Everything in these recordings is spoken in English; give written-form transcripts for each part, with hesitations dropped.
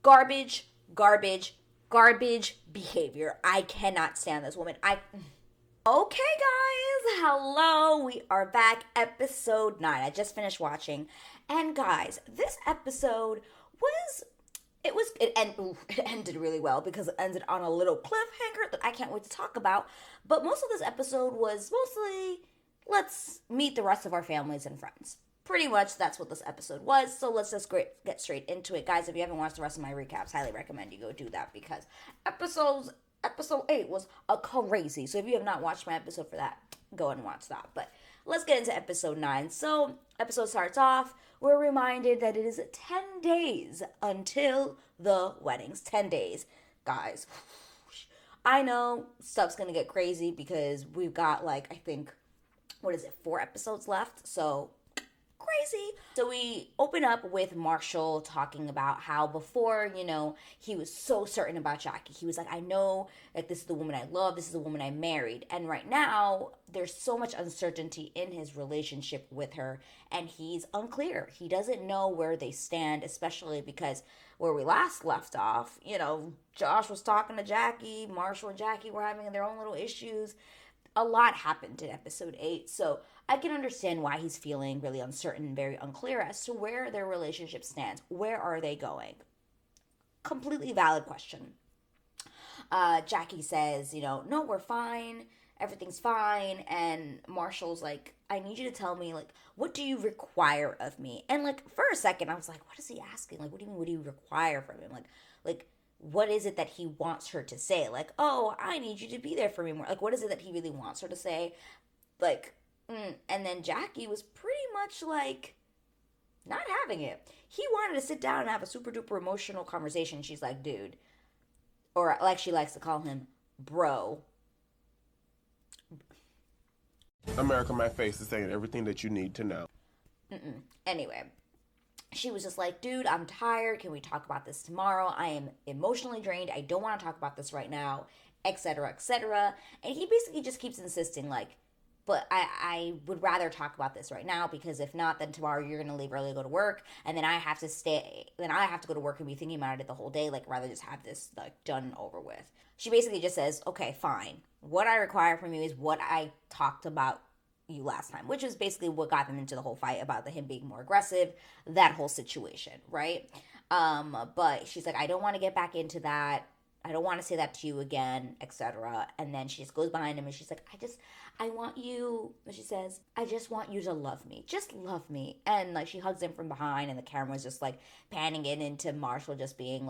Garbage, garbage, garbage behavior. I cannot stand this woman. Okay, guys, hello. We are back, episode 9. I just finished watching. And guys, this episode it ended really well because it ended on a little cliffhanger that I can't wait to talk about. But most of this episode was mostly, let's meet the rest of our families and friends. Pretty much that's what this episode was. So let's just get straight into it. Guys, if you haven't watched the rest of my recaps, highly recommend you go do that because episode 8 was a crazy. So if you have not watched my episode for that, go and watch that. But let's get into episode 9. So episode starts off. We're reminded that it is 10 days until the weddings. 10 days. Guys, I know stuff's going to get crazy because we've got I think, 4 episodes left. So crazy. So we open up with Marshall talking about how before, he was so certain about Jackie. He was like, I know this is the woman I love. This is the woman I married. And right now, there's so much uncertainty in his relationship with her. And he's unclear. He doesn't know where they stand, especially because where we last left off, Josh was talking to Jackie. Marshall and Jackie were having their own little issues. A lot happened in episode 8. So I can understand why he's feeling really uncertain, very unclear as to where their relationship stands. Where are they going? Completely valid question. Jackie says, no, we're fine. Everything's fine. And Marshall's like, I need you to tell me, what do you require of me? And, for a second, I was like, what is he asking? What do you mean, what do you require from him? What is it that he wants her to say? Oh, I need you to be there for me more. What is it that he really wants her to say? And then Jackie was pretty much not having it. He wanted to sit down and have a super duper emotional conversation. She's like, dude, or like she likes to call him, bro. America, my face is saying everything that you need to know. Anyway, she was just like, dude, I'm tired. Can we talk about this tomorrow? I am emotionally drained. I don't want to talk about this right now, etc., etc. And he basically just keeps insisting, but I would rather talk about this right now because if not, then tomorrow you're going to leave early to go to work. And then I have to stay. Then I have to go to work and be thinking about it the whole day. Rather just have this, done and over with. She basically just says, okay, fine. What I require from you is what I talked about you last time, which is basically what got them into the whole fight about him being more aggressive, that whole situation, right? But she's like, I don't want to get back into that. I don't want to say that to you again, etc. And then she just goes behind him and she's like, I want you, she says, I just want you to love me. Just love me. And she hugs him from behind and the camera's just panning in into Marshall just being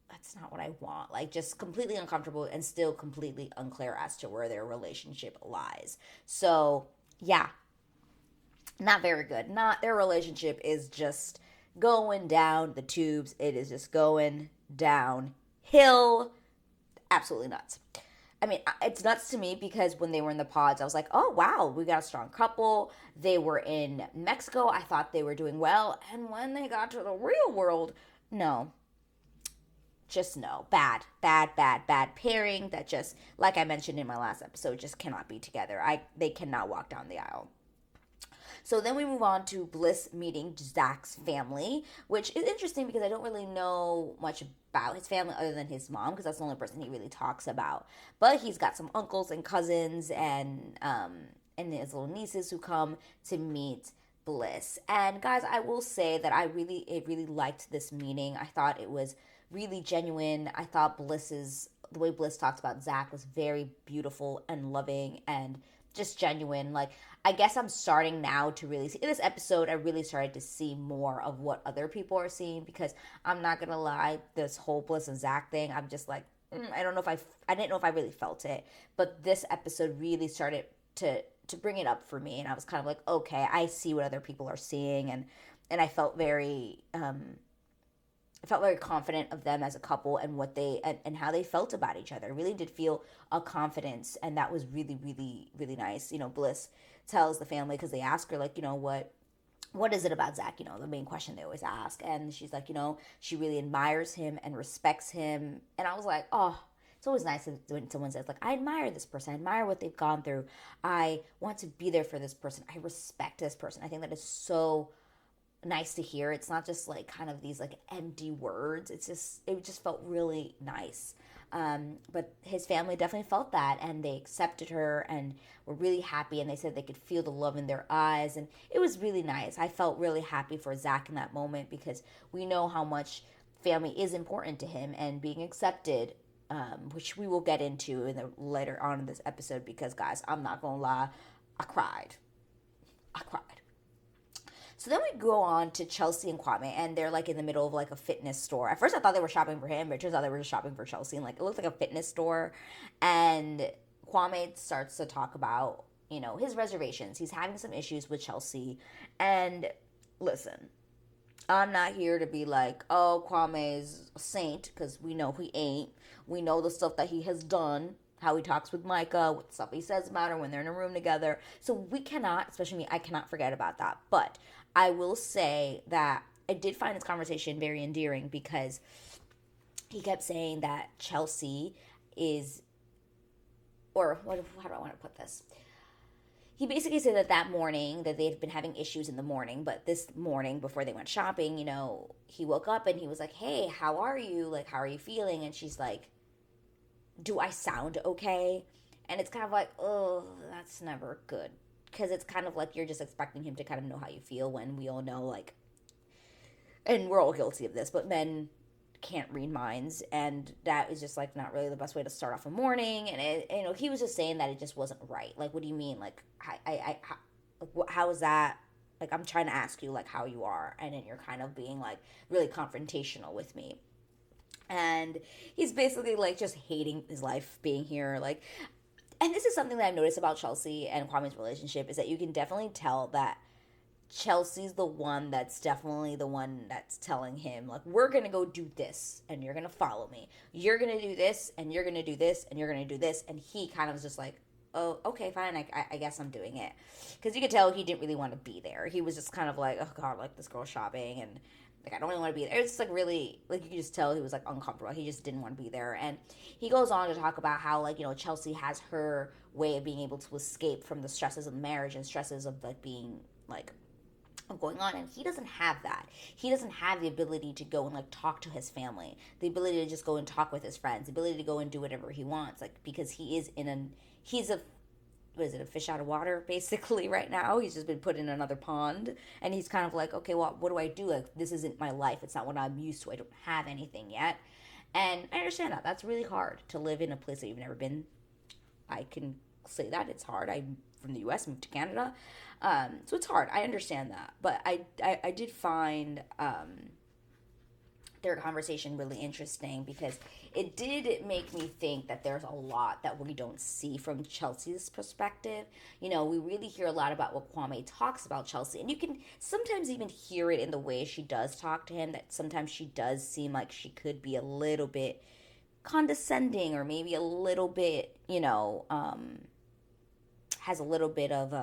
that's not what I want. Just completely uncomfortable and still completely unclear as to where their relationship lies. So, yeah. Not very good. Their relationship is just going down the tubes. It is just going downhill. Absolutely nuts. I mean, it's nuts to me because when they were in the pods, I was like, oh, wow, we got a strong couple. They were in Mexico. I thought they were doing well. And when they got to the real world, no. Just no. Bad pairing that just, like I mentioned in my last episode, just cannot be together. They cannot walk down the aisle. So then we move on to Bliss meeting Zach's family, which is interesting because I don't really know much about his family other than his mom, because that's the only person he really talks about. But he's got some uncles and cousins and his little nieces who come to meet Bliss. And guys, I will say that I really liked this meeting. I thought it was really genuine. I thought the way Bliss talks about Zach was very beautiful and loving and just genuine. I guess I'm starting now to really see, in this episode, I really started to see more of what other people are seeing, because I'm not gonna lie, this whole Bliss and Zach thing, I'm just I didn't know if I really felt it, but this episode really started to bring it up for me, and I was kind of okay, I see what other people are seeing, and I felt very confident of them as a couple and what they and how they felt about each other. I really did feel a confidence, and that was really, really, really nice. Bliss tells the family, because they ask her what is it about Zach? The main question they always ask, and she's like, she really admires him and respects him, and I was like, oh. It's always nice when someone says, I admire this person. I admire what they've gone through. I want to be there for this person. I respect this person. I think that is so nice to hear. It's not just like kind of these like empty words. It just felt really nice. But his family definitely felt that, and they accepted her and were really happy, and they said they could feel the love in their eyes, and it was really nice. I felt really happy for Zach in that moment, because we know how much family is important to him, and being accepted, which we will get into in the later on in this episode, because guys, I'm not gonna lie, I cried. So then we go on to Chelsea and Kwame, and they're like in the middle of like a fitness store. At first I thought they were shopping for him, but it turns out they were just shopping for Chelsea, and like it looked like a fitness store. And Kwame starts to talk about, his reservations. He's having some issues with Chelsea. And listen, I'm not here to be like, oh, Kwame's a saint, because we know he ain't. We know the stuff that he has done, how he talks with Micah, what stuff he says about her when they're in a room together. So we cannot, especially me, I cannot forget about that. But I will say that I did find this conversation very endearing, because he kept saying that Chelsea is, or how do I want to put this? He basically said that morning that they had been having issues in the morning, but this morning before they went shopping, he woke up and he was like, hey, how are you? Like, how are you feeling? And she's like, do I sound okay? And it's kind of like, oh, that's never good. Because it's kind of like you're just expecting him to kind of know how you feel, when we all know, like, and we're all guilty of this, but men can't read minds, and that is just like not really the best way to start off a morning. And he was just saying that it just wasn't right. Like, what do you mean? Like, how is that? Like, I'm trying to ask you like how you are, and then you're kind of being like really confrontational with me. And he's basically like just hating his life being here, like. And this is something that I've noticed about Chelsea and Kwame's relationship, is that you can definitely tell that Chelsea's the one that's definitely the one that's telling him, like, we're going to go do this, and you're going to follow me. You're going to do this, and you're going to do this, and you're going to do this. And he kind of was just like, oh, okay, fine, I guess I'm doing it. Because you could tell he didn't really want to be there. He was just kind of like, oh, God, like, this girl's shopping, and like, I don't really want to be there. It's just like really, like, you could just tell he was like uncomfortable. He just didn't want to be there. And he goes on to talk about how, like, Chelsea has her way of being able to escape from the stresses of marriage and stresses of like being like of going on, and he doesn't have that. He doesn't have the ability to go and like talk to his family, the ability to just go and talk with his friends, the ability to go and do whatever he wants, like, because he's a what is it, a fish out of water, basically, right now. He's just been put in another pond, and he's kind of like, okay, well, what do I do? Like, this isn't my life. It's not what I'm used to. I don't have anything yet. And I understand that. That's really hard to live in a place that you've never been. I can say that. It's hard. I'm from the U.S., moved to Canada. So it's hard. I understand that. But I did find their conversation really interesting, because it did make me think that there's a lot that we don't see from Chelsea's perspective. We really hear a lot about what Kwame talks about Chelsea, and you can sometimes even hear it in the way she does talk to him, that sometimes she does seem like she could be a little bit condescending, or maybe a little bit, has a little bit of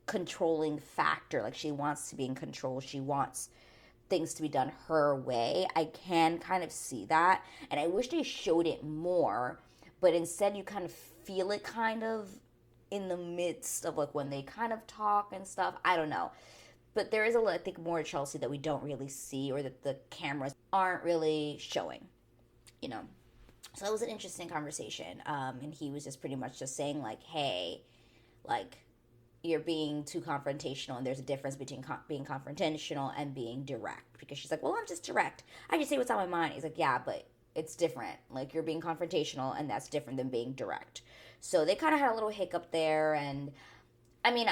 controlling factor. Like, she wants to be in control. She wants things to be done her way. I can kind of see that, and I wish they showed it more, but instead you kind of feel it kind of in the midst of like when they kind of talk and stuff. I don't know, but there is I think more Chelsea that we don't really see, or that the cameras aren't really showing, so it was an interesting conversation. And he was just pretty much just saying like, hey, like, you're being too confrontational, and there's a difference between being confrontational and being direct. Because she's like, well, I'm just direct. I just say what's on my mind. He's like, yeah, but it's different. Like, you're being confrontational, and that's different than being direct. So they kind of had a little hiccup there. And I mean,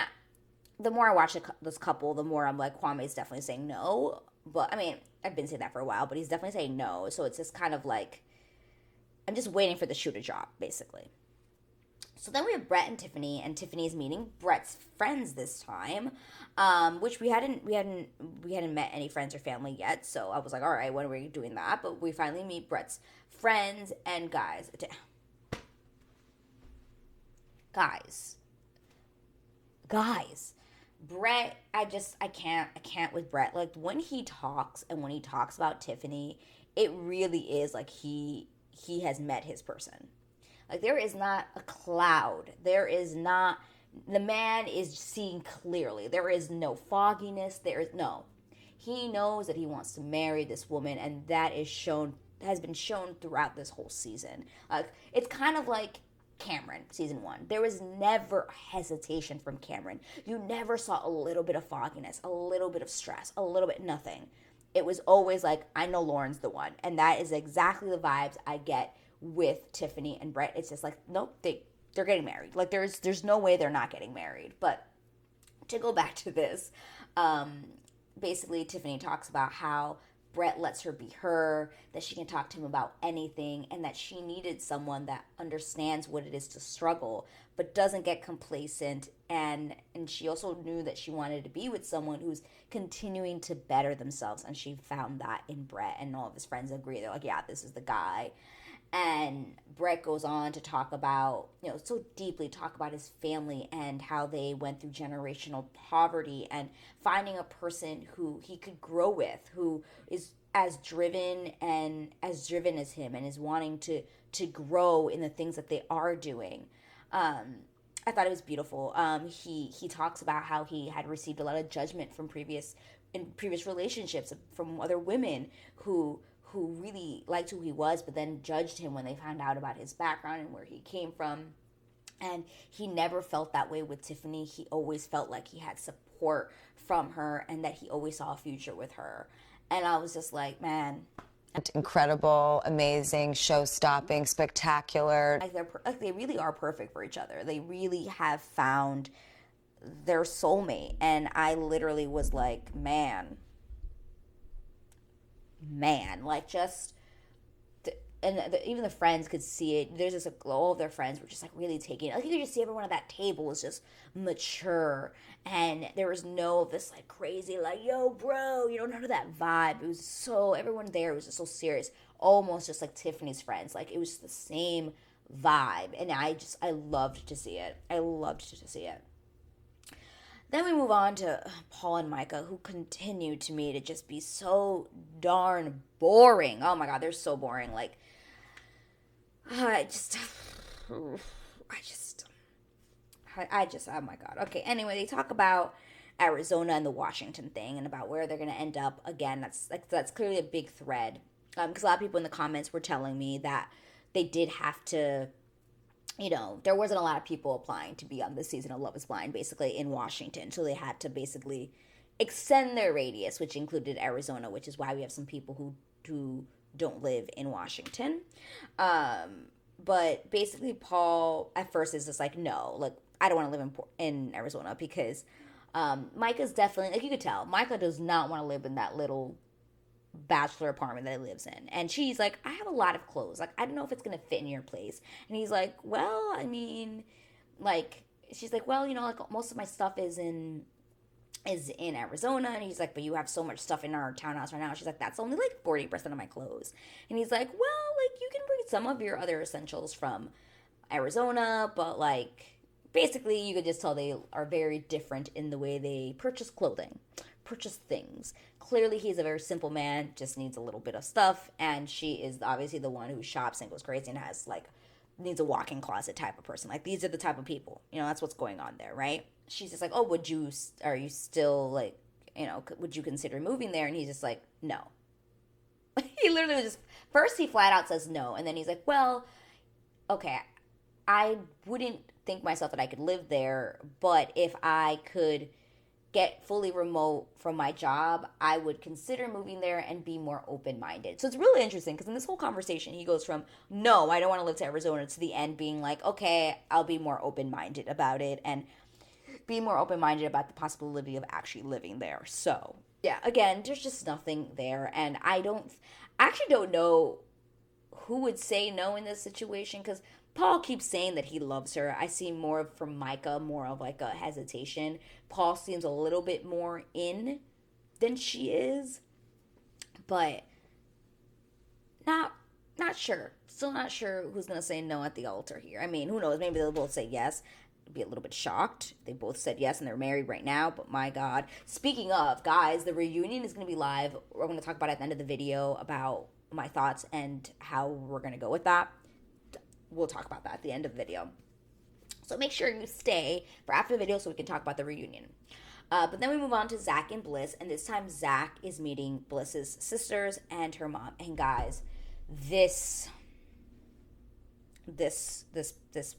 the more I watch this couple, the more I'm like, Kwame's definitely saying no. But I mean, I've been saying that for a while, but he's definitely saying no. So it's just kind of like, I'm just waiting for the shoe to drop, basically. So then we have Brett and Tiffany's meeting Brett's friends this time, which we hadn't met any friends or family yet. So I was like, all right, when are we doing that? But we finally meet Brett's friends, and guys, Brett, I can't with Brett. Like, when he talks, and when he talks about Tiffany, it really is like he has met his person. Like, there is not a cloud. There is not The man is seeing clearly. There is no fogginess. There is no. He knows that he wants to marry this woman, and that is shown, has been shown throughout this whole season. It's kind of like Cameron, season 1. There was never hesitation from Cameron. You never saw a little bit of fogginess, a little bit of stress, a little bit nothing. It was always like, I know Lauren's the one. And that is exactly the vibes I get with Tiffany and Brett. It's just like, nope, they're getting married. Like, there's no way they're not getting married. But to go back to this, basically Tiffany talks about how Brett lets her be her, that she can talk to him about anything, and that she needed someone that understands what it is to struggle, but doesn't get complacent. And she also knew that she wanted to be with someone who's continuing to better themselves, and she found that in Brett, and all of his friends agree. They're like, yeah, this is the guy. And Brett goes on to talk about, so deeply talk about his family and how they went through generational poverty, and finding a person who he could grow with, who is as driven as him, and is wanting to grow in the things that they are doing. I thought it was beautiful. He talks about how he had received a lot of judgment from previous relationships from other women who really liked who he was, but then judged him when they found out about his background and where he came from. And he never felt that way with Tiffany. He always felt like he had support from her, and that he always saw a future with her. And I was just like, man. Incredible, amazing, show-stopping, spectacular. They really are perfect for each other. They really have found their soulmate. And I literally was like, man, like, just, even the friends could see it. There's just all of their friends were just like really taking it. Like, you could just see everyone at that table was just mature, and there was no of this like crazy like, yo bro, none of that vibe. It was so, everyone there was just so serious, almost just like Tiffany's friends. Like, it was the same vibe, and I loved to see it. Then we move on to Paul and Micah, who continue to me to just be so darn boring. Oh my God, they're so boring. Like, oh my God. Okay, anyway, they talk about Arizona and the Washington thing, and about where they're going to end up. Again, that's clearly a big thread. Because a lot of people in the comments were telling me that they did have to, there wasn't a lot of people applying to be on this season of Love is Blind, basically, in Washington. So they had to basically extend their radius, which included Arizona, which is why we have some people who don't live in Washington. But basically, Paul, at first, is just like, no, like, I don't want to live in Arizona, because Micah's definitely, like, you could tell, Micah does not want to live in that little bachelor apartment that he lives in. And she's like, I have a lot of clothes, like, I don't know if it's gonna fit in your place. And he's like, well, I mean, like, she's like, well, like, most of my stuff is in Arizona. And he's like, but you have so much stuff in our townhouse right now. She's like, that's only like 40% of my clothes. And he's like, well, like, you can bring some of your other essentials from Arizona, but like, basically you could just tell they are very different in the way they purchase things. Clearly, he's a very simple man, just needs a little bit of stuff, and she is obviously the one who shops and goes crazy and has, like, needs a walk-in closet type of person. Like, these are the type of people, that's what's going on there, right? She's just like, oh, are you still, like, would you consider moving there? And he's just like, no. He literally was just, first he flat out says no, and then he's like, well, okay, I wouldn't think myself that I could live there, but if I could get fully remote from my job, I would consider moving there and be more open-minded. So it's really interesting, because in this whole conversation, he goes from, no, I don't want to live to Arizona, to the end being like, okay, I'll be more open-minded about it, and be more open-minded about the possibility of actually living there. So, yeah, again, there's just nothing there, and I actually don't know who would say no in this situation, because Paul keeps saying that he loves her. I see more from Micah, more of like a hesitation. Paul seems a little bit more in than she is, but not sure. Still not sure who's going to say no at the altar here. I mean, who knows? Maybe they'll both say yes. I'd be a little bit shocked. They both said yes and they're married right now, but my God. Speaking of, guys, the reunion is going to be live. We're going to talk about it at the end of the video about my thoughts and how we're going to go with that. We'll talk about that at the end of the video. So make sure you stay for after the video so we can talk about the reunion. But then we move on to Zach and Bliss, and this time Zach is meeting Bliss's sisters and her mom. And guys, this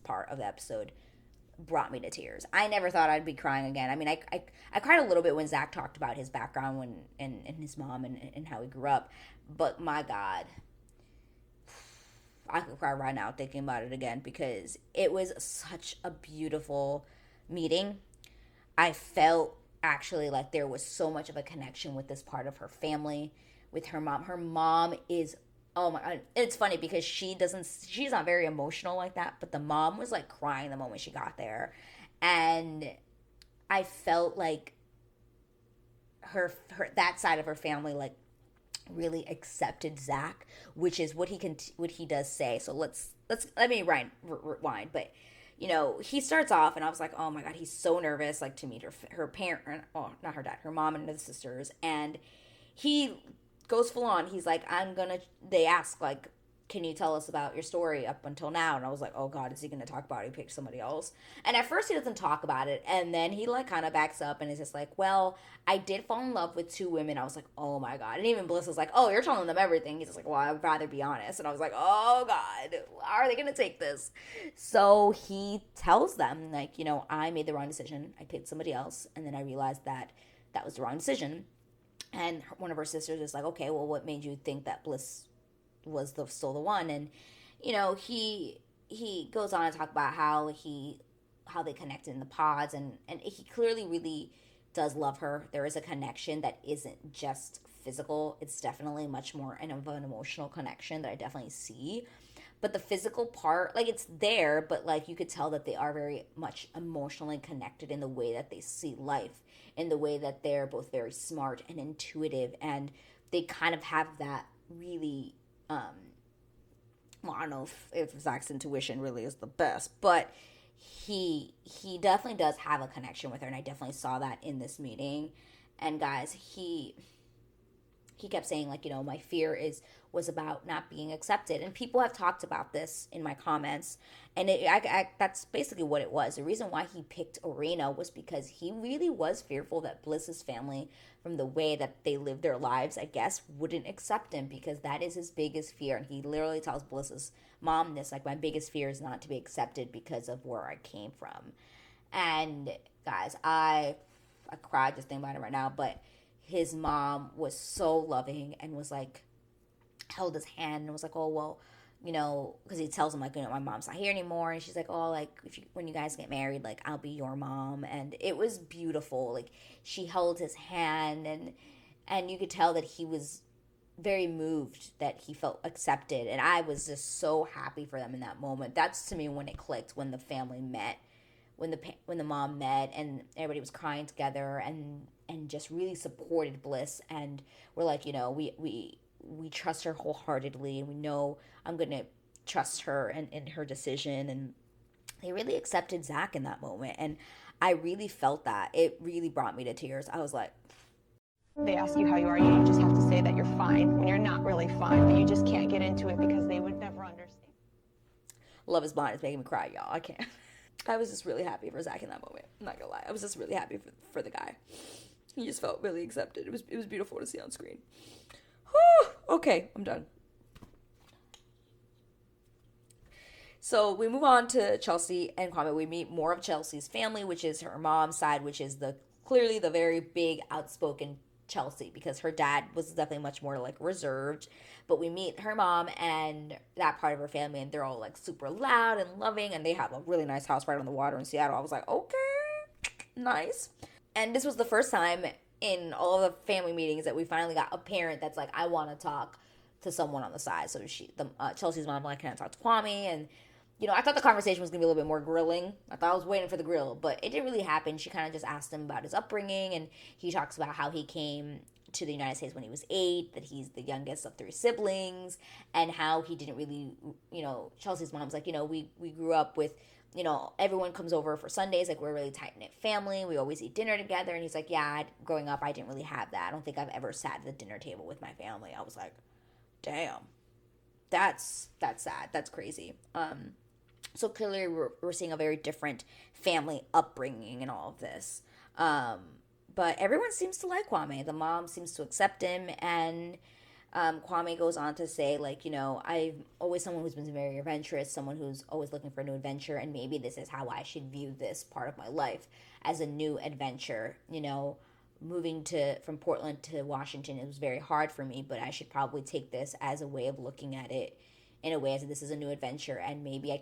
part of the episode brought me to tears. I never thought I'd be crying again. I mean, I cried a little bit when Zach talked about his background and his mom and how he grew up. But my God, I could cry right now thinking about it again because it was such a beautiful meeting. I felt actually like there was so much of a connection with this part of her family, with her mom. Her mom is, oh my God, it's funny because she's not very emotional like that, but the mom was like crying the moment she got there. And I felt like her that side of her family like really accepted Zach, which is what he does say. So let me rewind. But you know, he starts off, and I was like, oh my God, he's so nervous, like to meet her parent, oh, not her dad, her mom and the sisters, and he goes full on. He's like, they ask like, can you tell us about your story up until now? And I was like, oh God, is he gonna talk about it? He picked somebody else. And at first he doesn't talk about it, and then he like kind of backs up and is just like, well, I did fall in love with 2 women. I was like, oh my God. And even Bliss was like, oh, you're telling them everything. He's just like, well, I'd rather be honest. And I was like, oh God, how are they gonna take this? So he tells them like, you know, I made the wrong decision. I picked somebody else, and then I realized that was the wrong decision. And one of her sisters is like, okay, well, what made you think that Bliss was still the one? And you know, he goes on to talk about how they connected in the pods, and he clearly really does love her. There is a connection that isn't just physical. It's definitely much more of an emotional connection that I definitely see. But the physical part, like, it's there, but like you could tell that they are very much emotionally connected in the way that they see life, in the way that they're both very smart and intuitive, and they kind of have that really well, I don't know if Zach's intuition really is the best, but he definitely does have a connection with her, and I definitely saw that in this meeting. And guys, he kept saying like, you know, my fear was about not being accepted, and people have talked about this in my comments, and that's basically what it was. The reason why he picked Arena was because he really was fearful that Bliss's family, from the way that they live their lives, I guess, wouldn't accept him, because that is his biggest fear. And he literally tells Bliss's mom this, like, my biggest fear is not to be accepted because of where I came from. And guys, I cried just thinking about it right now, but his mom was so loving and was like, held his hand and was like, oh, well, you know, because he tells him like, you know, my mom's not here anymore, and she's like, oh, like, when you guys get married, like, I'll be your mom. And it was beautiful. Like, she held his hand, and you could tell that he was very moved that he felt accepted, and I was just so happy for them in that moment. That's to me when it clicked, when the family met, when the mom met, and everybody was crying together and just really supported Bliss, and we're like, you know, we trust her wholeheartedly, and we know I'm going to trust her and in her decision. And they really accepted Zach in that moment, and I really felt that. It really brought me to tears. I was like, they ask you how you are, you just have to say that you're fine when you're not really fine, but you just can't get into it because they would never understand. Love is Blind is making me cry, y'all. I can't. I was just really happy for Zach in that moment. I'm not gonna lie. I was just really happy for the guy. He just felt really accepted. It was beautiful to see on screen. Whew. Okay, I'm done. So we move on to Chelsea and Kwame. We meet more of Chelsea's family, which is her mom's side, which is clearly the very big, outspoken Chelsea, because her dad was definitely much more like reserved. But we meet her mom and that part of her family, and they're all like super loud and loving, and they have a really nice house right on the water in Seattle. I was like, okay, nice. And this was the first time in all of the family meetings that we finally got a parent that's like, I want to talk to someone on the side. So Chelsea's mom like, can I talk to Kwame? And you know, I thought the conversation was going to be a little bit more grilling. I thought I was waiting for the grill, but it didn't really happen. She kind of just asked him about his upbringing, and he talks about how he came to the United States when he was 8, that he's the youngest of 3 siblings, and how he didn't really, you know, Chelsea's mom's like, you know, we grew up with, you know, everyone comes over for Sundays, like, we're a really tight-knit family, we always eat dinner together. And he's like, yeah, growing up, I didn't really have that. I don't think I've ever sat at the dinner table with my family. I was like, damn, that's sad. That's crazy. So clearly we're seeing a very different family upbringing and all of this. But everyone seems to like Kwame. The mom seems to accept him, and Kwame goes on to say, like, you know, I'm always someone who's been very adventurous, someone who's always looking for a new adventure, and maybe this is how I should view this part of my life, as a new adventure. You know, moving from Portland to Washington, it was very hard for me, but I should probably take this as a way of looking at it, in a way as this is a new adventure, and maybe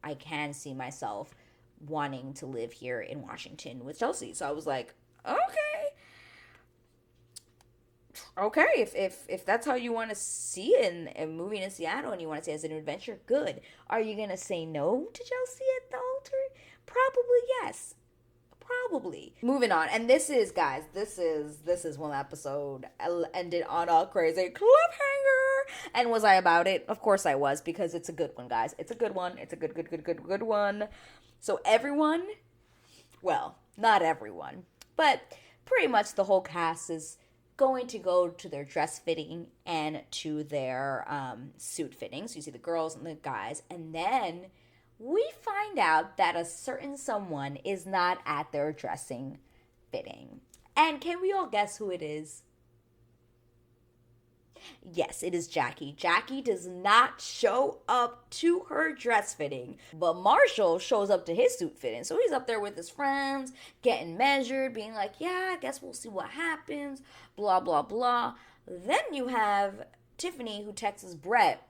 I can see myself wanting to live here in Washington with Chelsea. So I was like, okay, if that's how you want to see it, and moving to Seattle, and you want to see it as an adventure, good. Are you gonna say no to Chelsea at the altar? Probably yes. Probably. Moving on, and this is one episode ended on a crazy cliffhanger. And was I about it? Of course I was, because it's a good one, guys. It's a good one. It's a good one. So everyone, well, not everyone, but pretty much the whole cast is going to go to their dress fitting and to their suit fitting. So you see the girls and the guys, and then we find out that a certain someone is not at their dressing fitting. And can we all guess who it is? Yes, it is Jackie. Jackie does not show up to her dress fitting, but Marshall shows up to his suit fitting. So he's up there with his friends, getting measured, being like, yeah, I guess we'll see what happens, blah, blah, blah. Then you have Tiffany, who texts Brett,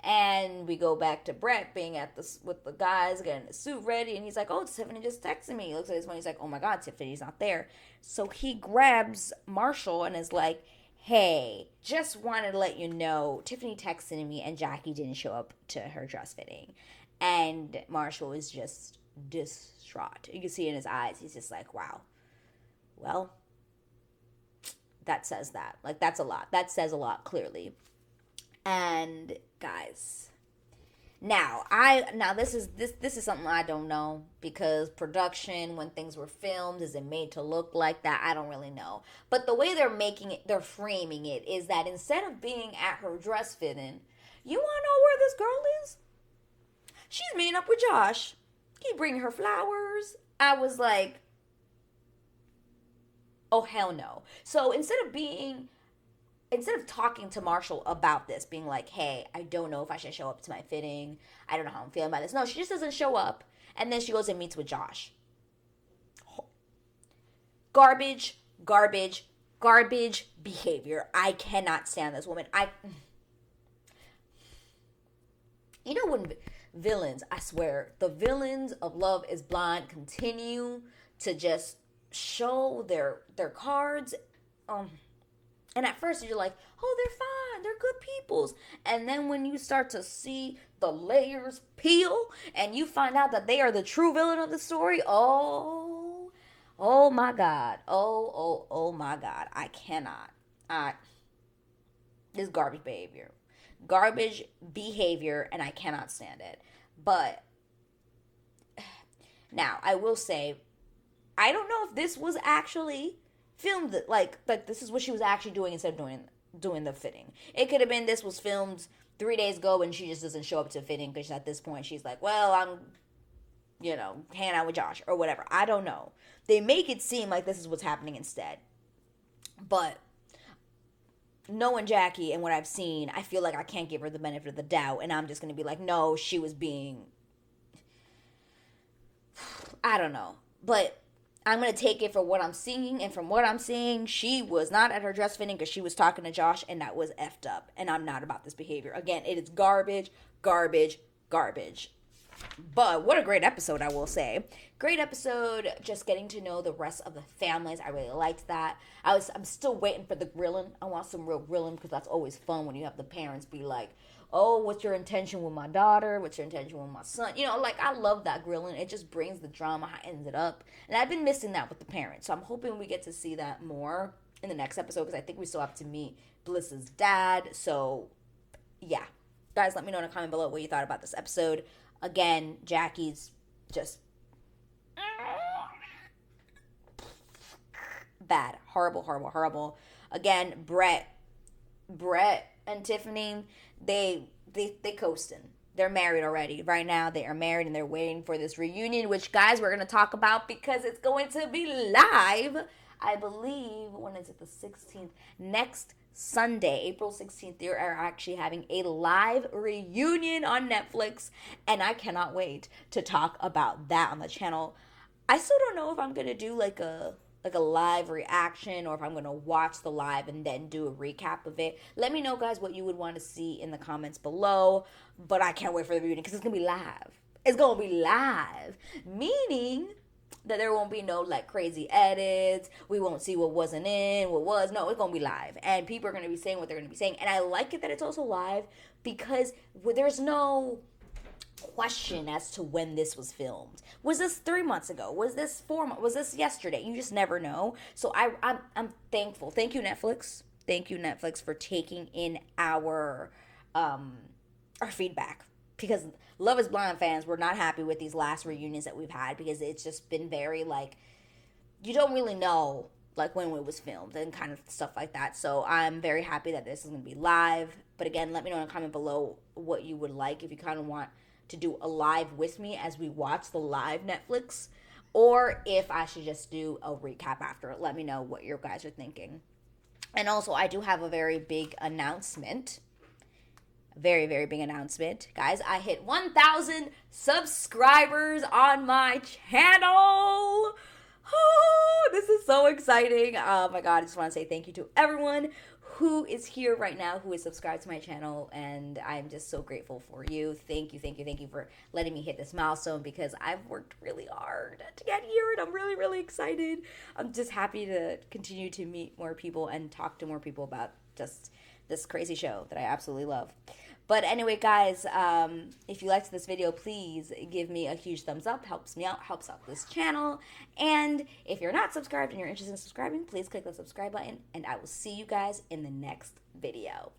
and we go back to Brett being with the guys, getting the suit ready, and he's like, oh, Tiffany just texted me. He looks at his phone, he's like, oh my God, Tiffany's not there. So he grabs Marshall and is like, hey, just wanted to let you know, Tiffany texted me and Jackie didn't show up to her dress fitting. And Marshall is just distraught. You can see in his eyes, he's just like, wow. Well, that says that. Like, that's a lot. That says a lot, clearly. And guys, now this is something I don't know, because production, when things were filmed, is it made to look like that? I don't really know. But the way they're framing it is that instead of being at her dress fitting, you want to know where this girl is? She's meeting up with Josh. He bringing her flowers. I was like, oh hell no. So instead of talking to Marshall about this, being like, hey, I don't know if I should show up to my fitting. I don't know how I'm feeling about this. No, she just doesn't show up. And then she goes and meets with Josh. Garbage behavior. I cannot stand this woman. You know, when villains, I swear, the villains of Love is Blind continue to just show their cards. And at first you're like, oh, they're fine, they're good peoples. And then when you start to see the layers peel and you find out that they are the true villain of the story, oh my God. Oh my God. I cannot. This garbage behavior. Garbage behavior, and I cannot stand it. But now, I will say, I don't know if this was actually filmed, like this is what she was actually doing instead of doing the fitting. It could have been this was filmed 3 days ago and she just doesn't show up to fitting because at this point she's like, well, I'm, hanging out with Josh or whatever. I don't know. They make it seem like this is what's happening instead. But knowing Jackie and what I've seen, I feel like I can't give her the benefit of the doubt, and I'm just going to be like, no, she was being, I don't know. But I'm going to take it for what I'm seeing, and from what I'm seeing, she was not at her dress fitting because she was talking to Josh, and that was effed up, and I'm not about this behavior. Again, it is garbage. But what a great episode, I will say. Great episode, just getting to know the rest of the families. I really liked that. I'm still waiting for the grilling. I want some real grilling because that's always fun when you have the parents be like, oh, what's your intention with my daughter? What's your intention with my son? I love that grilling. It just brings the drama, ends it up. And I've been missing that with the parents. So I'm hoping we get to see that more in the next episode because I think we still have to meet Bliss's dad. So, yeah. Guys, let me know in a comment below what you thought about this episode. Again, Jackie's just bad. Horrible. Again, Brett and Tiffany, they coasting. they're married already. Right now, they are married and they're waiting for this reunion, which, guys, we're going to talk about because it's going to be live. I believe, when is it, the 16th? Next Sunday, April 16th, they are actually having a live reunion on Netflix, and I cannot wait to talk about that on the channel. I still don't know if I'm going to do like a live reaction or if I'm going to watch the live and then do a recap of it. Let me know, guys, what you would want to see in the comments below. But I can't wait for the reunion because it's going to be live. It's going to be live. Meaning that there won't be no like crazy edits. We won't see what wasn't in, what was. No, it's going to be live. And people are going to be saying what they're going to be saying. And I like it that it's also live because there's no question as to when this was filmed. Was this 3 months ago? Was this 4 months? Was this yesterday? You just never know. So I'm thankful. Thank you, Netflix. Thank you, Netflix, for taking in our feedback, because Love is Blind fans were not happy with these last reunions that we've had, because it's just been very like, you don't really know like when it was filmed and kind of stuff like that. So I'm very happy that this is going to be live. But again, let me know in a comment below what you would like, if you kind of want to do a live with me as we watch the live Netflix, or if I should just do a recap after it. Let me know what your guys are thinking. And also, I do have a very big announcement. Very, very big announcement. Guys, I hit 1,000 subscribers on my channel. Oh, this is so exciting. Oh my God, I just want to say thank you to everyone who is here right now, who is subscribed to my channel, and I'm just so grateful for you. Thank you, thank you, thank you for letting me hit this milestone, because I've worked really hard to get here, and I'm really, really excited. I'm just happy to continue to meet more people and talk to more people about just this crazy show that I absolutely love. But anyway, guys, if you liked this video, please give me a huge thumbs up. Helps me out, helps out this channel. And if you're not subscribed and you're interested in subscribing, please click the subscribe button. And I will see you guys in the next video.